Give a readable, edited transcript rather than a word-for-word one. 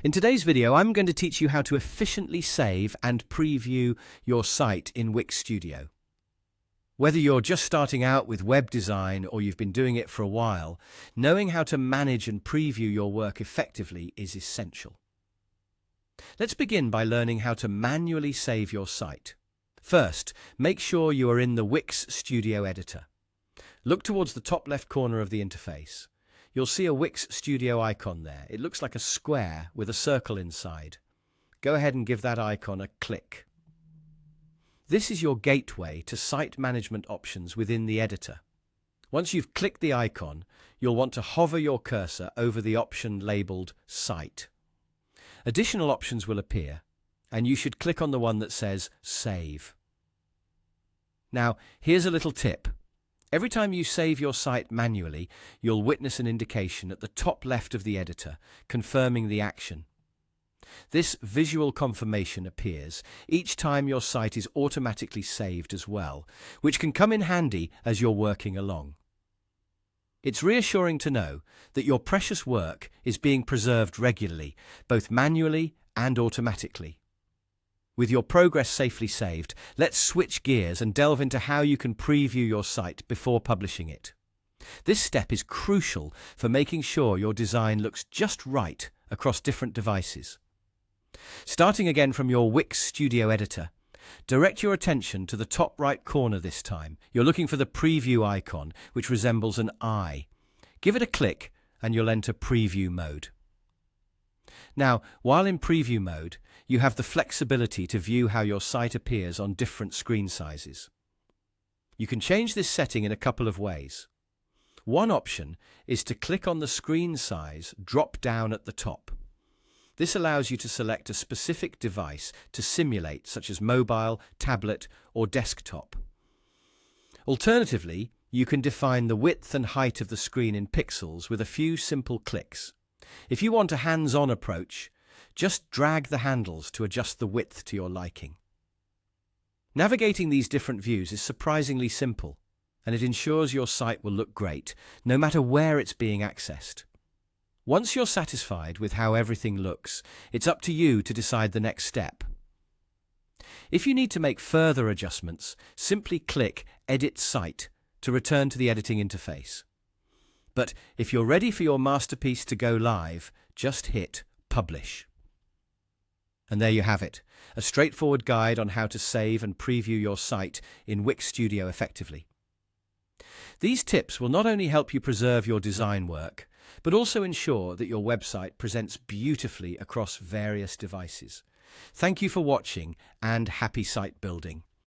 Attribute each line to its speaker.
Speaker 1: In today's video, I'm going to teach you how to efficiently save and preview your site in Wix Studio. Whether you're just starting out with web design or you've been doing it for a while, knowing how to manage and preview your work effectively is essential. Let's begin by learning how to manually save your site. First, make sure you are in the Wix Studio Editor. Look towards the top left corner of the interface. You'll see a Wix Studio icon there. It looks like a square with a circle inside. Go ahead and give that icon a click. This is your gateway to site management options within the editor. Once you've clicked the icon, you'll want to hover your cursor over the option labeled Site. Additional options will appear, and you should click on the one that says Save. Now, here's a little tip. Every time you save your site manually, you'll witness an indication at the top left of the editor, confirming the action. This visual confirmation appears each time your site is automatically saved as well, which can come in handy as you're working along. It's reassuring to know that your precious work is being preserved regularly, both manually and automatically. With your progress safely saved, let's switch gears and delve into how you can preview your site before publishing it. This step is crucial for making sure your design looks just right across different devices. Starting again from your Wix Studio Editor, direct your attention to the top right corner this time. You're looking for the preview icon, which resembles an eye. Give it a click and you'll enter preview mode. Now, while in preview mode, you have the flexibility to view how your site appears on different screen sizes. You can change this setting in a couple of ways. One option is to click on the screen size drop down at the top. This allows you to select a specific device to simulate, such as mobile, tablet, or desktop. Alternatively, you can define the width and height of the screen in pixels with a few simple clicks. If you want a hands-on approach, just drag the handles to adjust the width to your liking. Navigating these different views is surprisingly simple, and it ensures your site will look great, no matter where it's being accessed. Once you're satisfied with how everything looks, it's up to you to decide the next step. If you need to make further adjustments, simply click Edit Site to return to the editing interface. But if you're ready for your masterpiece to go live, just hit Publish. And there you have it, a straightforward guide on how to save and preview your site in Wix Studio effectively. These tips will not only help you preserve your design work, but also ensure that your website presents beautifully across various devices. Thank you for watching and happy site building.